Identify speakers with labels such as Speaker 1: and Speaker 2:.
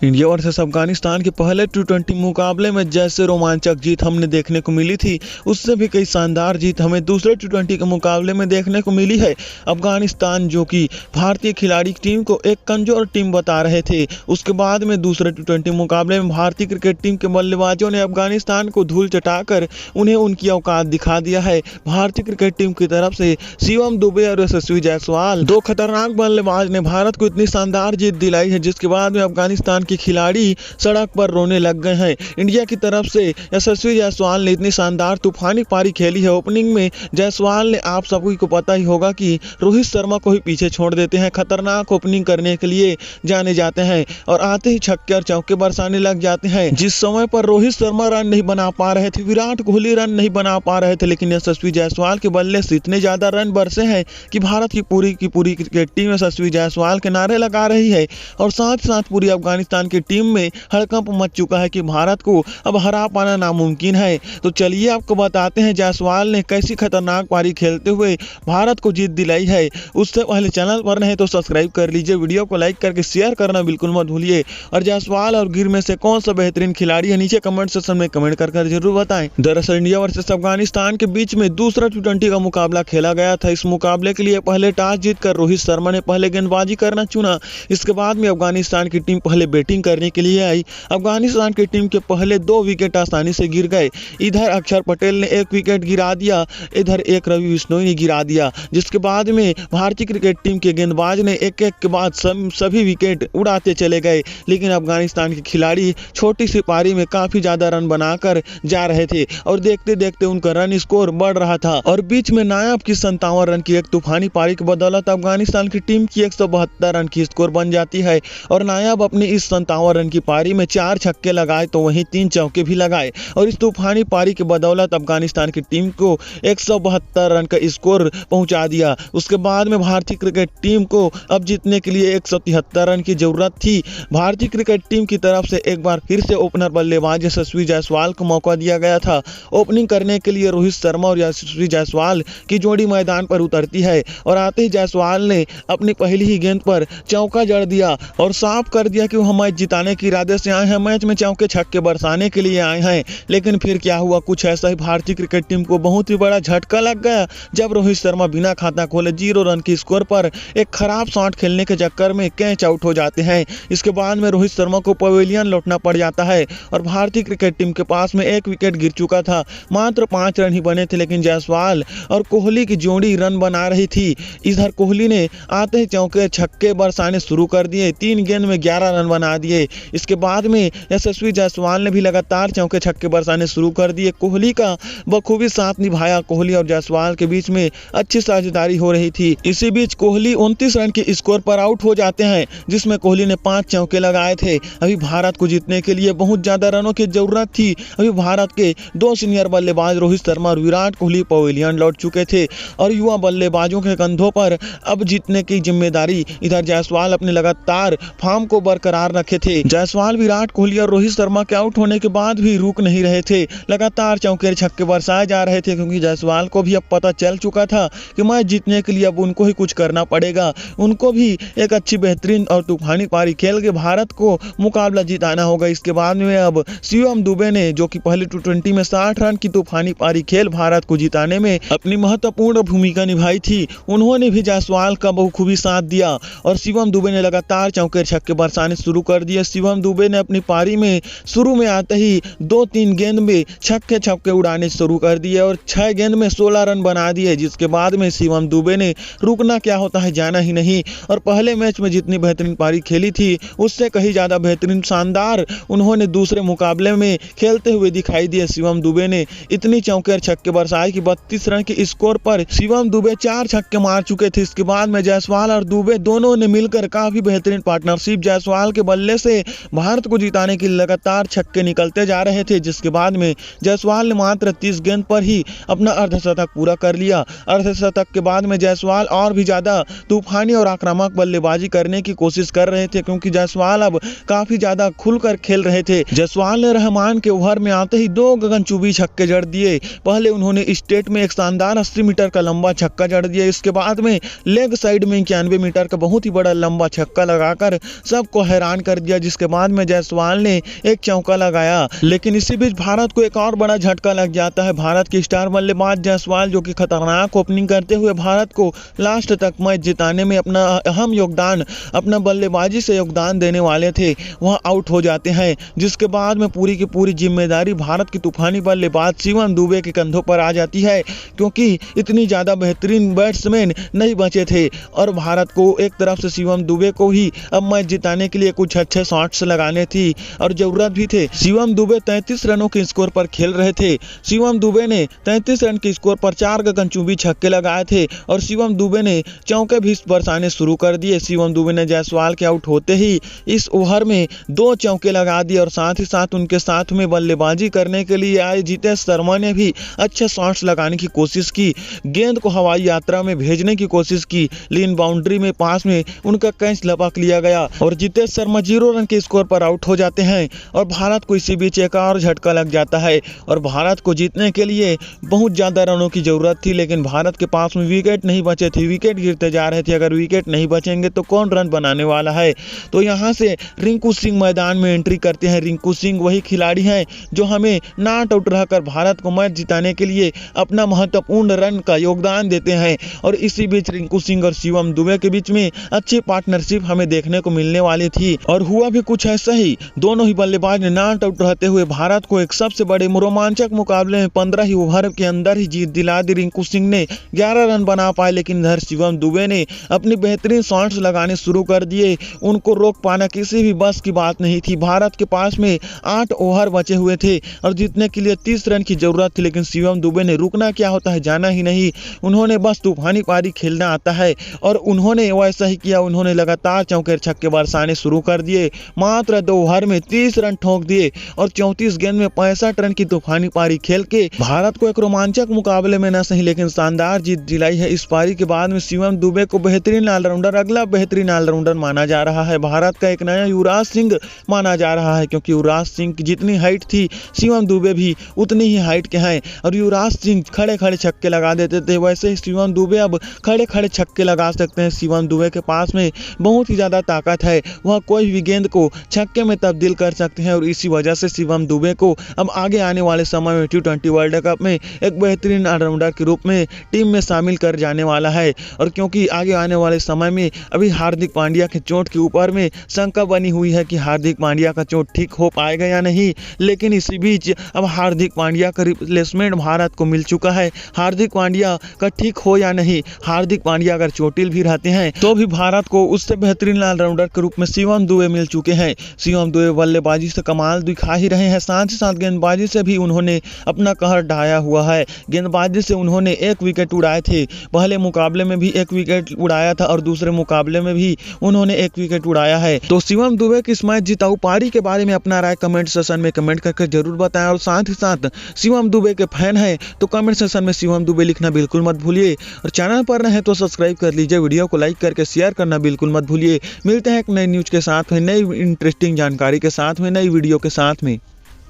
Speaker 1: India versus Afghanistan के पहले टी20 मुकाबले में जैसे रोमांचक जीत हमने देखने को मिली थी, उससे भी कई शानदार जीत हमें दूसरे टी20 के मुकाबले में देखने को मिली है। अफगानिस्तान जो कि भारतीय खिलाड़ी टीम को एक कमजोर टीम बता रहे थे, उसके बाद में दूसरे टी20 मुकाबले में भारतीय क्रिकेट टीम के बल्लेबाजों ने अफगानिस्तान को धूल चटाकर उन्हें उनकी औकात दिखा दिया है। भारतीय क्रिकेट टीम की तरफ से शिवम दुबे और यशस्वी जायसवाल, दो खतरनाक बल्लेबाज ने भारत को इतनी शानदार जीत दिलाई है, जिसके बाद में अफगानिस्तान के खिलाड़ी सड़क पर रोने लग गए हैं। इंडिया की तरफ से यशस्वी जायसवाल ने इतनी शानदार तूफानी पारी खेली है। ओपनिंग में जायसवाल ने, आप सभी को पता ही होगा कि रोहित शर्मा को ही पीछे छोड़ देते हैं, खतरनाक ओपनिंग करने के लिए जाने जाते हैं और आते ही छक्के और चौके बरसाने लग जाते हैं। जिस समय पर रोहित शर्मा रन नहीं बना पा रहे थे, विराट कोहली रन नहीं बना पा रहे थे, लेकिन यशस्वी जायसवाल के बल्ले से इतने ज्यादा रन बरसे हैं कि भारत की पूरी क्रिकेट टीम यशस्वी जायसवाल के नारे लगा रही है और साथ साथ पूरी अफगानिस्तान की टीम में हड़कंप मच चुका है कि भारत को अब हरा पाना नामुमकिन है। तो चलिए आपको बताते हैं जायसवाल ने कैसी खतरनाक पारी खेलते हुए भारत को जीत दिलाई है। उससे पहले चैनल पर नहीं तो सब्सक्राइब कर लीजिए, वीडियो को लाइक करके शेयर करना बिल्कुल मत भूलिए और जायसवाल और गिर में से कौन सा बेहतरीन खिलाड़ी है नीचे कमेंट सेक्शन में कमेंट कर जरूर बताएं। दरअसल इंडिया वर्सेस अफगानिस्तान के बीच में दूसरा टी20 का मुकाबला खेला गया था। इस मुकाबले के लिए पहले टॉस जीतकर रोहित शर्मा ने पहले गेंदबाजी करना चुना। इसके बाद में अफगानिस्तान की टीम पहले बैटिंग करने के लिए आई। अफगानिस्तान की टीम के पहले 2 विकेट आसानी से गिर गए। इधर अक्षर पटेल ने 1 विकेट गिरा दिया, इधर एक रवि बिश्नोई ने गिरा दिया, जिसके बाद में भारतीय क्रिकेट टीम के गेंदबाज ने एक के बाद सभी विकेट उड़ाते चले गए। लेकिन अफगानिस्तान के खिलाड़ी छोटी सी पारी में काफी ज्यादा रन बनाकर जा रहे थे और देखते देखते उनका रन स्कोर बढ़ रहा था और बीच में नायाब की 57 रन की एक तूफानी पारी की बदौलत अफगानिस्तान की टीम की 172 रन की स्कोर बन जाती है और नायाब अपनी इस 57 रन की पारी में 4 छक्के लगाए तो वहीं 3 चौके भी लगाए और इस तूफानी पारी की बदौलत अफगानिस्तान की टीम को 172 रन का स्कोर पहुंचा दिया। उसके बाद में भारतीय क्रिकेट टीम को अब जीतने के लिए 173 रन की जरूरत थी। भारतीय क्रिकेट टीम की तरफ से एक बार फिर से ओपनर बल्लेबाज यशस्वी जायसवाल को मौका दिया गया था। ओपनिंग करने के लिए रोहित शर्मा और यशस्वी जायसवाल की जोड़ी मैदान पर उतरती है और आते ही जायसवाल ने अपनी पहली ही गेंद पर चौका जड़ दिया और साफ कर दिया कि वो मैच जिताने के इरादे से आए हैं, मैच में चौके छक्के बरसाने के लिए आए हैं। लेकिन फिर क्या हुआ, कुछ ऐसा ही भारतीय क्रिकेट टीम को बहुत ही बड़ा झटका लग गया जब रोहित शर्मा बिना खाता खोले 0 रन की स्कोर पर एक खराब शॉट खेलने के चक्कर में कैच आउट हो जाते हैं। इसके बाद में रोहित शर्मा को पवेलियन लौटना पड़ जाता है और भारतीय क्रिकेट टीम के पास में 1 विकेट गिर चुका था, मात्र 5 रन ही बने थे, लेकिन जायसवाल और कोहली की जोड़ी रन बना रही थी। इधर कोहली ने आते ही चौके छक्के बरसाने शुरू कर दिए, 3 गेंद में 11 रन बना दिए। इसके बाद में यशस्वी जायसवाल ने भी लगातार चौके छक्के बरसाने शुरू कर दिए। कोहली का बखूबी साथ निभाया। कोहली और जायसवाल के बीच में अच्छी साझेदारी हो रही थी। इसी बीच कोहली 29 रन के स्कोर पर आउट हो जाते हैं, जिसमें कोहली ने 5 चौके लगाए थे। अभी भारत को जीतने के लिए बहुत ज्यादा रनों की जरूरत थी। अभी भारत के 2 सीनियर बल्लेबाज रोहित शर्मा और विराट कोहली पवेलियन लौट चुके थे और युवा बल्लेबाजों के कंधों पर अब जीतने की जिम्मेदारी। इधर जायसवाल अपने लगातार फॉर्म को बरकरार रखे थे। जायसवाल विराट कोहली और रोहित शर्मा के आउट होने के बाद भी रुक नहीं रहे थे, लगातार चौके छक्के बरसाए जा रहे थे, क्योंकि जायसवाल को भी अब पता चल चुका था कि मैच जीतने के लिए अब उनको ही कुछ करना पड़ेगा। उनको भी एक अच्छी बेहतरीन और तूफानी पारी खेल के भारत को मुकाबला जिताना होगा। इसके बाद में अब शिवम दुबे ने, जो कि पहले टी20 में 60 रन की तूफानी पारी खेल भारत को जिताने में अपनी महत्वपूर्ण भूमिका निभाई थी, उन्होंने भी जायसवाल का बखूबी साथ दिया और शिवम दुबे ने लगातार चौके छक्के बरसाने शुरू कर दिए। शिवम दुबे ने अपनी पारी में शुरू में आते ही 2-3 गेंद में छक्के उड़ाने शुरू कर दिए और 6 गेंद में 16 रन बना दिए, जिसके बाद में शिवम दुबे ने रुकना क्या होता है जाना ही नहीं और पहले मैच में जितनी बेहतरीन पारी खेली थी उससे कहीं ज्यादा बेहतरीन शानदार उन्होंने दूसरे मुकाबले में खेलते हुए दिखाई दिए। शिवम दुबे ने इतनी चौके छक्के बरसाए कि 32 रन के स्कोर पर शिवम दुबे 4 छक्के मार चुके थे। इसके बाद में जायसवाल और दुबे दोनों ने मिलकर काफी बेहतरीन पार्टनरशिप, जायसवाल के बल्ले से भारत को जिताने के लिए लगातार छक्के निकलते जा रहे थे, जिसके बाद में जायसवाल ने मात्र 30 गेंद पर ही अपना अर्धशतक पूरा कर लिया। अर्धशतक के बाद में जायसवाल और भी ज्यादा तूफानी और आक्रामक बल्लेबाजी करने की कोशिश कर रहे थे, क्योंकि जायसवाल अब काफी ज्यादा खुलकर खेल रहे थे। जायसवाल ने रहमान के ओवर में आते ही 2 गगनचुंबी छक्के जड़ दिए। पहले उन्होंने स्टेट में एक शानदार 80 मीटर का लंबा छक्का जड़ दिया, इसके बाद में लेग साइड में 91 मीटर का बहुत ही बड़ा लंबा छक्का लगाकर सबको हैरान कर दिया, जिसके बाद में जायसवाल ने एक चौका लगाया। लेकिन इसी बीच भारत को एक और बड़ा झटका लग जाता है। भारत के स्टार बल्लेबाज जायसवाल, जो कि खतरनाक ओपनिंग करते हुए भारत को लास्ट तक मैच जिताने में अपना अहम योगदान, अपना बल्लेबाजी से योगदान देने वाले थे, वह आउट हो जाते हैं। जिसके बाद में पूरी की पूरी जिम्मेदारी भारत की तूफानी बल्लेबाज शिवम दुबे के कंधों पर आ जाती है, क्योंकि इतनी ज़्यादा बेहतरीन बैट्समैन नहीं बचे थे और भारत को एक तरफ से शिवम दुबे को ही अब मैच जिताने के लिए कुछ अच्छे शॉट्स लगाने थी और ज़रूरत भी थे। शिवम दुबे 33 रनों के स्कोर पर खेल रहे थे। शिवम दुबे ने 33 रन के स्कोर पर 4 गगनचुंबी छक्के लगाए थे और शिवम दुबे ने चौके भी बरसाने शुरू कर दिए। शिवम दुबे ने जायसवाल के आउट होते ही इस ओवर में 2 चौके लगा दिए और साथ ही साथ उनके साथ में बल्लेबाजी करने के लिए आए जितेश शर्मा ने भी अच्छे शॉट्स लगाने की कोशिश की, गेंद को हवाई यात्रा में भेजने की कोशिश की, लेकिन बाउंड्री में पास में उनका कैच लपक लिया गया और जितेश शर्मा 0 रन के स्कोर पर आउट हो जाते हैं और भारत को इसी बीच एक और झटका लग जाता है और भारत को जीतने के लिए बहुत ज़्यादा रनों की ज़रूरत थी, लेकिन भारत के पास में विकेट नहीं बचे थे, विकेट गिरते जा रहे थे। अगर विकेट नहीं बचेंगे तो कौन रन बनाने वाला है। तो यहाँ से रिंकू सिंह मैदान में एंट्री करते हैं। रिंकू सिंह वही खिलाड़ी हैं जो हमें नॉट आउट रहकर भारत को मैच जिताने के लिए अपना महत्वपूर्ण रन का योगदान देते हैं और इसी बीच रिंकू सिंह और शिवम दुबे के बीच में अच्छी पार्टनरशिप हमें देखने को मिलने वाली थी और हुआ भी कुछ ऐसा ही। दोनों ही बल्लेबाज ने नॉट आउट रहते हुए भारत को एक सबसे बड़े रोमांचक मुकाबले में 15 ही ओवर के अंदर ही जीत दिला दी। रिंकू सिंह ने 11 रन बना पाए, लेकिन इधर शिवम दुबे ने अपनी बेहतरीन शॉट्स लगाने शुरू कर दिए। उनको रोक पाना किसी भी बस की बात नहीं थी। भारत के पास में 8 ओवर बचे हुए थे और जीतने के लिए 30 रन की जरूरत थी, लेकिन शिवम दुबे ने रुकना क्या होता है जाना ही नहीं। उन्होंने बस तूफानी पारी खेलना आता है और उन्होंने वैसा ही किया। उन्होंने लगातार चौके छक्के बरसाने शुरू कर दिए। मात्र 2 ओवर में 30 रन ठोक दिए और 34 गेंद में 65 रन की तूफानी पारी खेल के भारत को एक रोमांचक मुकाबले में न सही लेकिन शानदार जीत दिलाई है। इस पारी के बाद में शिवम दुबे को बेहतरीन ऑलराउंडर, अगला बेहतरीन ऑलराउंडर माना जा रहा है। भारत का एक नया युवराज सिंह माना जा रहा है, क्योंकि युवराज सिंह की जितनी हाइट थी शिवम दुबे भी उतनी ही हाइट के हैं और युवराज सिंह खड़े खड़े छक्के लगा देते थे, वैसे ही शिवम दुबे अब खड़े खड़े छक्के लगा सकते हैं। शिवम दुबे के पास में बहुत ही ज़्यादा ताकत है, वह कोई भी गेंद को छक्के में तब्दील कर सकते हैं और इसी वजह से शिवम दुबे को अब आगे आने वाले समय में T20 वर्ल्ड कप में एक बेहतरीन ऑलराउंडर के रूप में टीम में शामिल कर जाने वाला है। और क्योंकि आगे आने वाले समय में अभी हार्दिक पांड्या के चोट के ऊपर में शंका बनी हुई है कि हार्दिक पांड्या का चोट ठीक हो पाएगा या नहीं, लेकिन इसी बीच अब हार्दिक पांड्या का रिप्लेसमेंट भारत को मिल चुका है। हार्दिक पांड्या का ठीक हो या नहीं, हार्दिक पांड्या अगर चोटिल भी रहते हैं तो भी भारत को उससे बेहतरीन ऑलराउंडर के रूप में शिवम दुबे मिल चुके हैं। शिवम दुबे बल्लेबाजी से कमाल दिखा ही रहे हैं, साथ ही साथ गेंदबाजी से भी उन्होंने अपना कहर ढाया हुआ है। गेंदबाजी से उन्होंने 1 विकेट उड़ाए थे, पहले मुकाबले में भी 1 विकेट उड़ाया था और दूसरे मुकाबले में भी उन्होंने 1 विकेट उड़ाया है। तो शिवम दुबे की इस मैच जिताऊ पारी के बारे में अपना राय कमेंट सेशन में कमेंट करके जरूर बताएं और साथ ही साथ शिवम दुबे के फैन हैं तो कमेंट सेशन में शिवम दुबे लिखना बिल्कुल मत भूलिए और चैनल पर रहे तो सब्सक्राइब कर लीजिए, वीडियो को लाइक करके शेयर करना बिल्कुल मत भूलिए। मिलते हैं एक नई न्यूज के साथ में, नई इंटरेस्टिंग जानकारी के साथ में, नई वीडियो के साथ में।